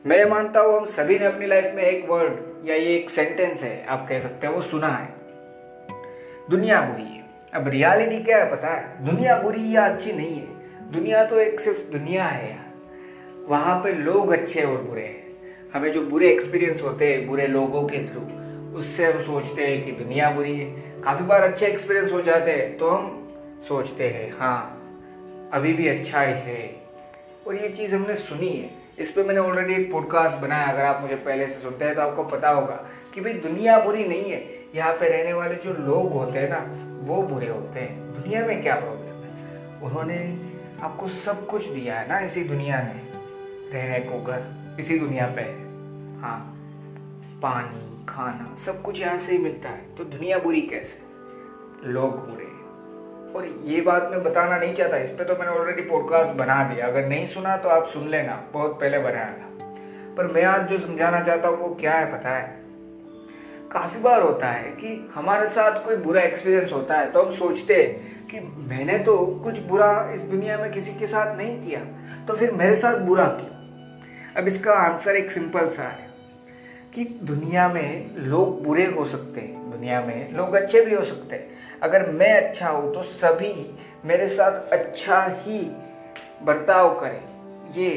मैं मानता हूँ हम सभी ने अपनी लाइफ में एक वर्ड या ये एक सेंटेंस है, आप कह सकते हैं, वो सुना है, दुनिया बुरी है। अब रियलिटी क्या है पता है? दुनिया बुरी या अच्छी नहीं है, दुनिया तो एक सिर्फ दुनिया है यार। वहां पे लोग अच्छे और बुरे हैं। हमें जो बुरे एक्सपीरियंस होते हैं बुरे लोगों के थ्रू, उससे हम सोचते हैं कि दुनिया बुरी है। काफी बार अच्छे एक्सपीरियंस हो जाते हैं तो हम सोचते हैं हाँ अभी भी अच्छा ही है। और ये चीज़ हमने सुनी है, इस पे मैंने ऑलरेडी एक पॉडकास्ट बनाया। अगर आप मुझे पहले से सुनते हैं तो आपको पता होगा कि भाई दुनिया बुरी नहीं है, यहाँ पे रहने वाले जो लोग होते हैं ना वो बुरे होते हैं। दुनिया में क्या प्रॉब्लम है? उन्होंने आपको सब कुछ दिया है ना इसी दुनिया ने, रहने को घर इसी दुनिया पे है, हाँ पानी खाना सब कुछ यहाँ से ही मिलता है, तो दुनिया बुरी कैसे? लोग बुरे। और ये बात मैं बताना नहीं चाहता, इस पे तो मैंने ऑलरेडी पॉडकास्ट बना दिया, अगर नहीं सुना तो आप सुन लेना, बहुत पहले बनाया था। पर मैं आज जो समझाना चाहता हूँ वो क्या है पता है? काफी बार होता है कि हमारे साथ कोई बुरा एक्सपीरियंस होता है तो हम सोचते हैं कि मैंने तो कुछ बुरा इस दुनिया में किसी के साथ नहीं किया, तो फिर मेरे साथ बुरा क्यों? अब इसका आंसर एक सिंपल सा है कि दुनिया में लोग बुरे हो सकते हैं, दुनिया में लोग अच्छे भी हो सकते हैं। अगर मैं अच्छा हूं तो सभी मेरे साथ अच्छा ही बर्ताव करें, ये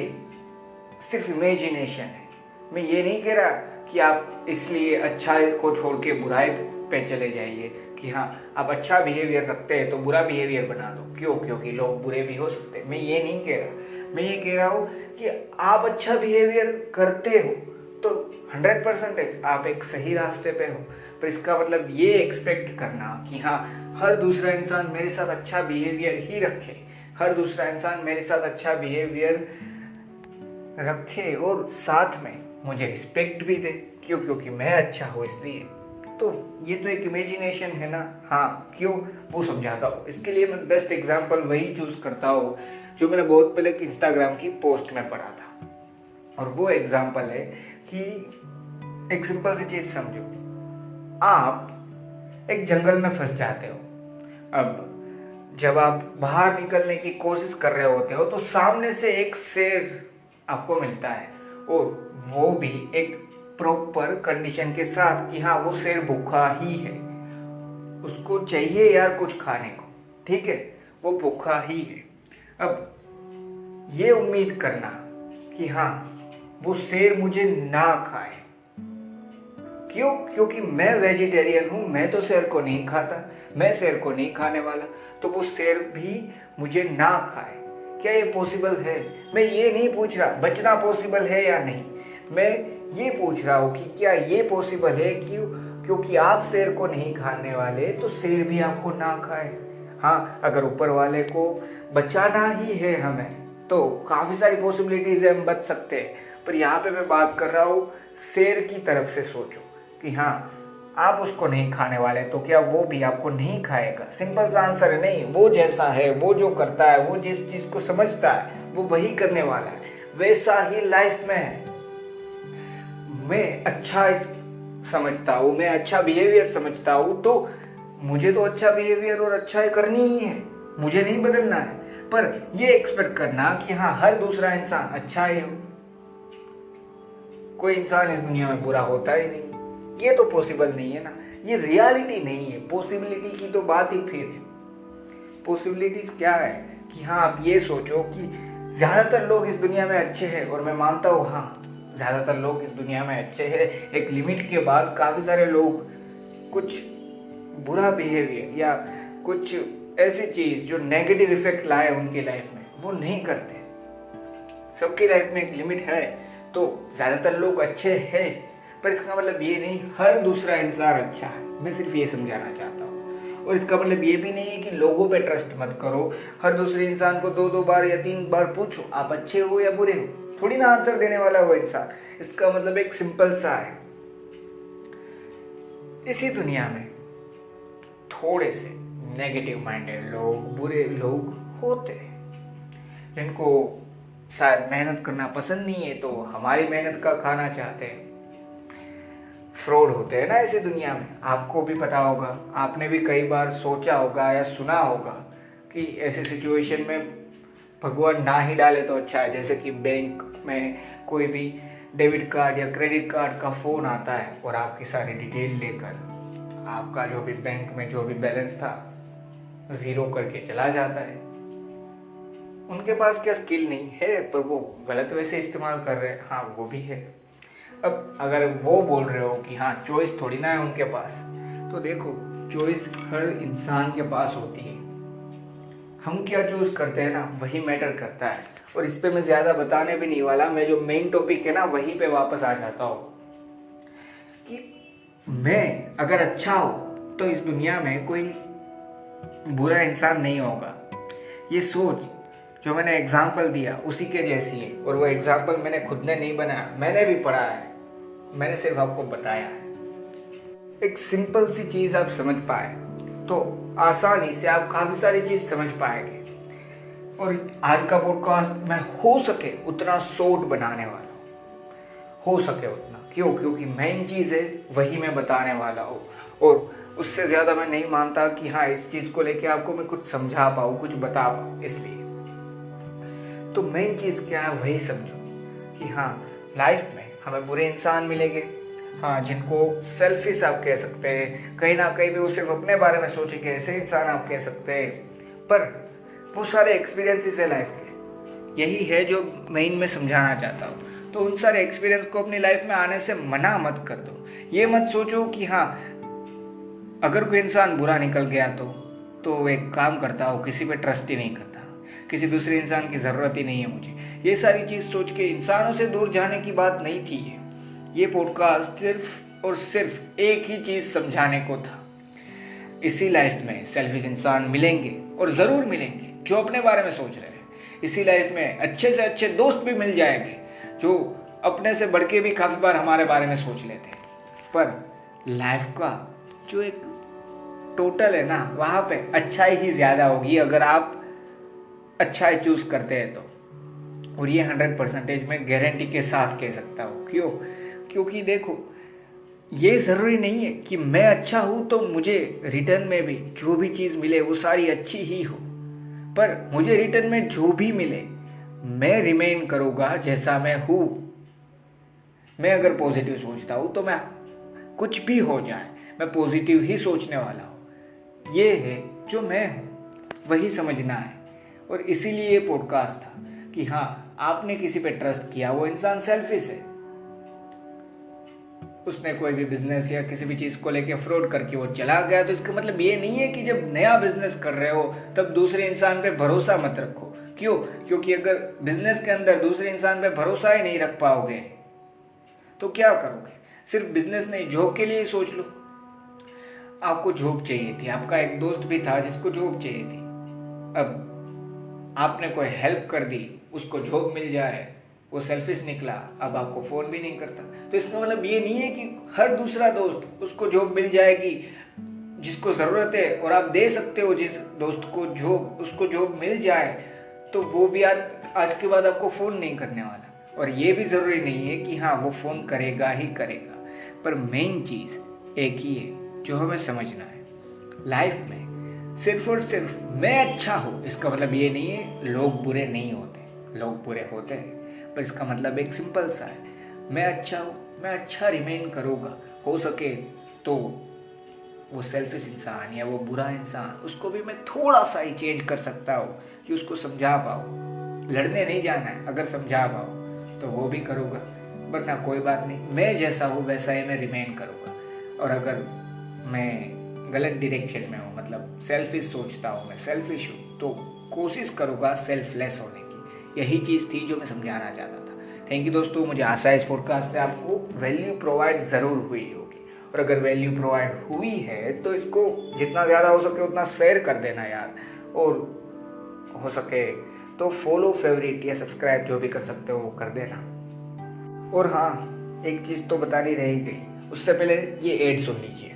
सिर्फ इमेजिनेशन है। मैं ये नहीं कह रहा कि आप इसलिए अच्छा को छोड़ के बुराई पे चले जाइए कि हाँ आप अच्छा बिहेवियर रखते हैं तो बुरा बिहेवियर बना दो, क्यों? क्योंकि लोग बुरे भी हो सकते हैं। मैं ये नहीं कह रहा, मैं ये कह रहा हूँ कि आप अच्छा बिहेवियर करते हो तो 100% है आप एक सही रास्ते पे हो। पर इसका मतलब ये एक्सपेक्ट करना कि हाँ हर दूसरा इंसान मेरे साथ अच्छा बिहेवियर ही रखे, हर दूसरा इंसान मेरे साथ अच्छा बिहेवियर रखे और साथ में मुझे रिस्पेक्ट भी दे, क्यों? क्योंकि मैं अच्छा हूँ इसलिए, तो ये तो एक इमेजिनेशन है ना। हाँ क्यों, वो समझाता हूँ। इसके लिए मैं बेस्ट एग्जांपल वही चूज करता हूँ जो मैंने बहुत पहले की इंस्टाग्राम की पोस्ट में पढ़ा था, और वो एग्जांपल है कि एक सिंपल सी चीज समझो। आप एक जंगल में फंस जाते हो। अब जब आप बाहर निकलने की कोशिश कर रहे होते हो तो सामने से एक शेर आपको मिलता है, और वो भी एक प्रॉपर कंडीशन के साथ कि हाँ वो शेर भूखा ही है, उसको चाहिए यार कुछ खाने को, ठीक है, वो भूखा ही है। अब ये उम्मीद करना कि हाँ वो शेर मुझे ना खाए, क्यों? क्योंकि मैं वेजिटेरियन हूं, मैं तो शेर को नहीं खाता, मैं शेर को नहीं खाने वाला, तो वो शेर भी मुझे ना खाए। क्या ये पॉसिबल है? मैं ये नहीं पूछ रहा बचना पॉसिबल है या नहीं, मैं ये पूछ रहा हूं कि क्या ये पॉसिबल है क्यों? क्योंकि आप शेर को नहीं खाने वाले तो शेर भी आपको ना खाए। हाँ अगर ऊपर वाले को बचाना ही है हमें तो काफी सारी पॉसिबिलिटीज है, हम बच सकते हैं। पर यहाँ पे मैं बात कर रहा हूँ शेर की तरफ से सोचो कि हाँ आप उसको नहीं खाने वाले तो क्या वो भी आपको नहीं खाएगा? सिंपल सा आंसर है नहीं। वो जैसा है, वो जो करता है, वो जिस चीज को समझता है वो वही करने वाला है। वैसा ही लाइफ में है। मैं अच्छा समझता हूँ, मैं अच्छा बिहेवियर समझता हूँ, तो मुझे तो अच्छा बिहेवियर और अच्छा ही करनी ही है, मुझे नहीं बदलना है। पर ये एक्सपेक्ट करना कि हाँ हर दूसरा इंसान अच्छा ही हो, कोई इंसान इस दुनिया में बुरा होता ही नहीं, ये तो पॉसिबल नहीं है ना। ये रियलिटी नहीं है। पॉसिबिलिटी की तो बात ही फिर है। पॉसिबिलिटीज क्या है कि हाँ आप ये सोचो कि ज्यादातर लोग इस दुनिया में अच्छे हैं, और मैं मानता हूँ हाँ ज्यादातर लोग इस दुनिया में अच्छे हैं। एक लिमिट के बाद काफी सारे लोग कुछ बुरा बिहेवियर या कुछ ऐसी चीज जो नेगेटिव इफेक्ट लाए उनकी लाइफ में, वो नहीं करते। सबकी लाइफ में एक लिमिट है, तो ज्यादातर लोग अच्छे हैं, पर इसका मतलब ये नहीं हर दूसरा इंसान अच्छा है। मैं सिर्फ ये समझाना चाहता हूँ। और इसका मतलब ये भी नहीं है कि लोगों पे ट्रस्ट मत करो। हर दूसरे इंसान को 2-2 बार या 3 बार पूछो आप अच्छे हो या बुरे हो, थोड़ी ना आंसर देने वाला वो इंसान। इसका मतलब एक सिंपल सा है, इसी दुनिया में थोड़े से नेगेटिव माइंडेड लोग, बुरे लोग होते हैं, जिनको शायद मेहनत करना पसंद नहीं है तो हमारी मेहनत का खाना चाहते हैं। फ्रॉड होते हैं ना ऐसे दुनिया में, आपको भी पता होगा, आपने भी कई बार सोचा होगा या सुना होगा कि ऐसे सिचुएशन में भगवान ना ही डाले तो अच्छा है। जैसे कि बैंक में कोई भी डेबिट कार्ड या क्रेडिट कार्ड का फ़ोन आता है और आपकी सारी डिटेल लेकर आपका जो भी बैंक में जो भी बैलेंस था ज़ीरो करके चला जाता है। उनके पास क्या स्किल नहीं है, पर वो गलत वैसे इस्तेमाल कर रहे हैं, हाँ वो भी है। अब अगर वो बोल रहे हो कि हाँ चॉइस थोड़ी ना है उनके पास, तो देखो चॉइस हर इंसान के पास होती है। हम क्या चूज करते हैं ना वही मैटर करता है। और इस पे मैं ज़्यादा बताने भी नहीं वाला, मैं जो मेन टॉपिक है ना वहीं पे वापस आ जाता हूँ कि मैं अगर अच्छा हूँ तो इस दुनिया में कोई बुरा इंसान नहीं होगा। ये सोच जो मैंने एग्जाम्पल दिया उसी के जैसी है, और वो एग्जाम्पल मैंने खुद ने नहीं बनाया, मैंने भी पढ़ा है, मैंने सिर्फ आपको बताया है। एक सिंपल सी चीज़ आप समझ पाए तो आसानी से आप काफ़ी सारी चीज़ समझ पाएंगे। और आज का पॉडकास्ट मैं हो सके उतना शॉर्ट बनाने वाला हूँ, हो सके उतना। क्यों? क्योंकि मेन चीज़ है वही मैं बताने वाला हूँ, और उससे ज़्यादा मैं नहीं मानता कि हाँ इस चीज़ को लेके आपको मैं कुछ समझा पाऊँ, कुछ बता पाऊँ। इसलिए तो मेन चीज़ क्या है वही समझो कि हाँ लाइफ में हमें बुरे इंसान मिलेंगे, हाँ जिनको सेल्फिश आप कह सकते हैं, कहीं ना कहीं भी वो सिर्फ अपने बारे में सोचेंगे, ऐसे इंसान आप कह सकते हैं। पर वो सारे एक्सपीरियंसेस है लाइफ के, यही है जो मैं समझाना चाहता हूँ। तो उन सारे एक्सपीरियंस को अपनी लाइफ में आने से मना मत कर दो। ये मत सोचो कि हाँ अगर कोई इंसान बुरा निकल गया तो वो एक काम करता हो, किसी पे ट्रस्ट ही नहीं करता, किसी दूसरे इंसान की ज़रूरत ही नहीं है मुझे, ये सारी चीज़ सोच के इंसानों से दूर जाने की बात नहीं थी। ये पॉडकास्ट सिर्फ और सिर्फ एक ही चीज़ समझाने को था। इसी लाइफ में सेल्फिश इंसान मिलेंगे, और ज़रूर मिलेंगे, जो अपने बारे में सोच रहे हैं। इसी लाइफ में अच्छे से अच्छे दोस्त भी मिल जाएंगे जो अपने से बढ़ के भी काफ़ी बार हमारे बारे में सोच लेते हैं। पर लाइफ का जो एक टोटल है ना, वहाँ पे अच्छाई ही ज़्यादा होगी अगर आप अच्छाई चूज़ करते हैं तो। और ये 100% मैं गारंटी के साथ कह सकता हूँ। क्यों? क्योंकि देखो ये ज़रूरी नहीं है कि मैं अच्छा हूँ तो मुझे रिटर्न में भी जो भी चीज़ मिले वो सारी अच्छी ही हो। पर मुझे रिटर्न में जो भी मिले मैं रिमेन करूँगा जैसा मैं हूँ। मैं अगर पॉजिटिव सोचता हूँ तो मैं कुछ भी हो जाए मैं पॉजिटिव ही सोचने वाला हूँ। ये है जो मैं हूँ, वही समझना है। और इसीलिए ये पॉडकास्ट था कि हाँ आपने किसी पे ट्रस्ट किया, वो इंसान सेल्फिश है, उसने कोई भी बिजनेस या किसी भी चीज़ को लेके फ्रॉड करके वो चला गया, तो इसका मतलब ये नहीं है कि जब नया बिजनेस कर रहे हो तब दूसरे इंसान पे भरोसा मत रखो। क्यों? क्योंकि अगर बिजनेस के अंदर दूसरे इंसान पे भरोसा ही नहीं रख पाओगे तो क्या करोगे? सिर्फ बिजनेस नहीं, जॉब के लिए सोच लो। आपको जॉब चाहिए थी, आपका एक दोस्त भी था जिसको जॉब चाहिए थी, अब आपने कोई हेल्प कर दी, उसको जॉब मिल जाए, वो सेल्फिश निकला, अब आपको फ़ोन भी नहीं करता। तो इसका मतलब ये नहीं है कि हर दूसरा दोस्त उसको जॉब मिल जाएगी जिसको ज़रूरत है, और आप दे सकते हो जिस दोस्त को जॉब, उसको जॉब मिल जाए तो वो भी आज के बाद आपको फ़ोन नहीं करने वाला। और ये भी ज़रूरी नहीं है कि हाँ वो फ़ोन करेगा ही करेगा। पर मेन चीज़ एक ही है जो हमें समझना है, लाइफ में सिर्फ और सिर्फ मैं अच्छा हूँ इसका मतलब ये नहीं है लोग बुरे नहीं होते। लोग बुरे होते हैं, पर इसका मतलब एक सिंपल सा है, मैं अच्छा हूँ, मैं अच्छा रिमेन करूँगा। हो सके तो वो सेल्फिश इंसान या वो बुरा इंसान, उसको भी मैं थोड़ा सा ही चेंज कर सकता हूँ कि उसको समझा पाऊँ। लड़ने नहीं जाना है, अगर समझा पाऊँ तो वो भी करूँगा, वरना कोई बात नहीं, मैं जैसा हूँ वैसा ही मैं रिमेन करूँगा। और अगर मैं गलत डायरेक्शन में हूँ, मतलब सेल्फिश सोचता हूँ, मैं सेल्फिश हूँ, तो कोशिश करूँगा सेल्फलेस होने की। यही चीज़ थी जो मैं समझाना चाहता था। थैंक यू दोस्तों, मुझे आशा है इस पॉडकास्ट से आपको वैल्यू प्रोवाइड ज़रूर हुई होगी। और अगर वैल्यू प्रोवाइड हुई है तो इसको जितना ज़्यादा हो सके उतना शेयर कर देना यार, और हो सके तो फॉलो, फेवरेट या सब्सक्राइब जो भी कर सकते हो वो कर देना। और हाँ एक चीज़ तो बतानी रह गई, उससे पहले ये एड सुन लीजिए।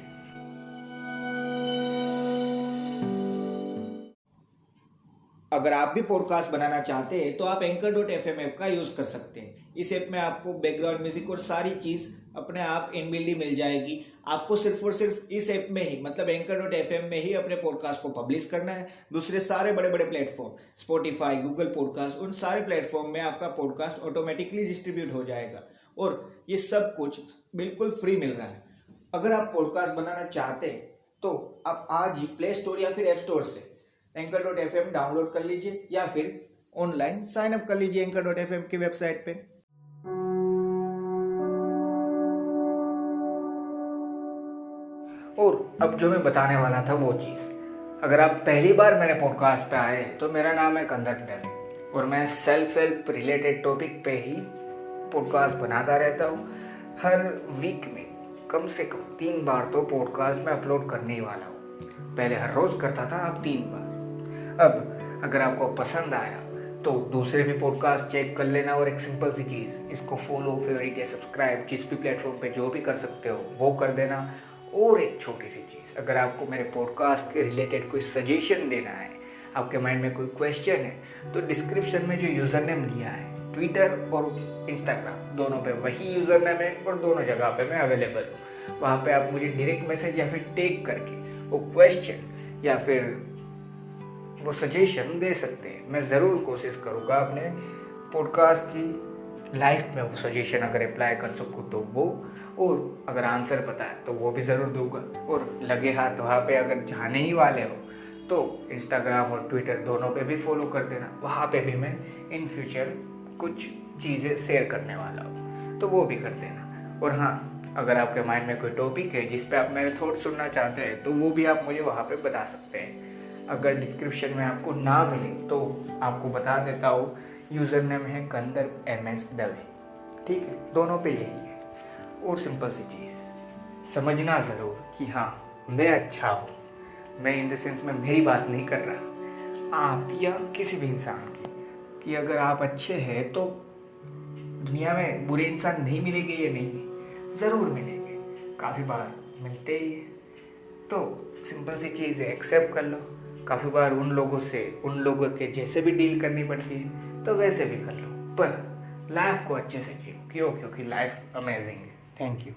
अगर आप भी पॉडकास्ट बनाना चाहते हैं तो आप anchor.fm ऐप का यूज़ कर सकते हैं। इस ऐप में आपको बैकग्राउंड म्यूजिक और सारी चीज़ अपने आप इनबिल्ट ही मिल जाएगी। आपको सिर्फ और सिर्फ इस ऐप में ही, मतलब anchor.fm में ही अपने पॉडकास्ट को पब्लिश करना है। दूसरे सारे बड़े बड़े प्लेटफॉर्म, स्पॉटिफाई, गूगल पॉडकास्ट, उन सारे प्लेटफॉर्म में आपका पॉडकास्ट ऑटोमेटिकली डिस्ट्रीब्यूट हो जाएगा। और ये सब कुछ बिल्कुल फ्री मिल रहा है। अगर आप पॉडकास्ट बनाना चाहते हैं तो आप आज ही प्ले स्टोर या फिर ऐप स्टोर से anchor.fm डाउनलोड कर लीजिए या फिर ऑनलाइन साइन अप कर लीजिए anchor.fm की वेबसाइट पे। और अब जो मैं बताने वाला था वो चीज़, अगर आप पहली बार मेरे पॉडकास्ट पे आए तो मेरा नाम है कंदर दवे और मैं सेल्फ हेल्प रिलेटेड टॉपिक पे ही पॉडकास्ट बनाता रहता हूँ। हर वीक में कम से कम 3 बार तो पॉडकास्ट में अपलोड करने ही वाला हूँ। पहले हर रोज़ करता था, अब 3 बार। अब अगर आपको पसंद आया तो दूसरे भी पॉडकास्ट चेक कर लेना और एक सिंपल सी चीज़, इसको फॉलो, फेवरेट या सब्सक्राइब जिस भी प्लेटफॉर्म पे जो भी कर सकते हो वो कर देना। और एक छोटी सी चीज़, अगर आपको मेरे पॉडकास्ट के रिलेटेड कोई सजेशन देना है, आपके माइंड में कोई क्वेश्चन है, तो डिस्क्रिप्शन में जो यूज़र नेम दिया है ट्विटर और इंस्टाग्राम दोनों पे वही यूज़र नेम है और दोनों जगह पे मैं अवेलेबल हूँ। वहाँ पे आप मुझे डायरेक्ट मैसेज या फिर टैग करके वो क्वेश्चन या फिर वो सजेशन दे सकते हैं। मैं ज़रूर कोशिश करूँगा अपने पॉडकास्ट की लाइफ में वो सजेशन अगर अप्लाई कर सकूँ तो वो, और अगर आंसर पता है तो वो भी ज़रूर दूंगा। और लगे हाथ वहाँ पे अगर जाने ही वाले हो तो इंस्टाग्राम और ट्विटर दोनों पे भी फॉलो कर देना। वहाँ पे भी मैं इन फ्यूचर कुछ चीज़ें शेयर करने वाला हूँ, तो वो भी कर देना। और हाँ, अगर आपके माइंड में कोई टॉपिक है जिस पे आप मेरे थॉट सुनना चाहते हैं तो वो भी आप मुझे वहाँ पे बता सकते हैं। अगर डिस्क्रिप्शन में आपको ना मिले तो आपको बता देता हूँ, यूज़र नेम है कंदर MS दवे, ठीक है, दोनों पे यही है। और सिंपल सी चीज़ समझना ज़रूर कि हाँ, मैं अच्छा हूँ, मैं इन द सेंस में मेरी बात नहीं कर रहा, आप या किसी भी इंसान की, कि अगर आप अच्छे हैं तो दुनिया में बुरे इंसान नहीं मिलेंगे, ये नहीं, ज़रूर मिलेंगे, काफ़ी बार मिलते ही है। तो सिंपल सी चीज़ है, एक्सेप्ट कर लो। काफ़ी बार उन लोगों के जैसे भी डील करनी पड़ती है तो वैसे भी कर लो, पर लाइफ को अच्छे से जियो। क्योंकि लाइफ अमेजिंग है। Thank you.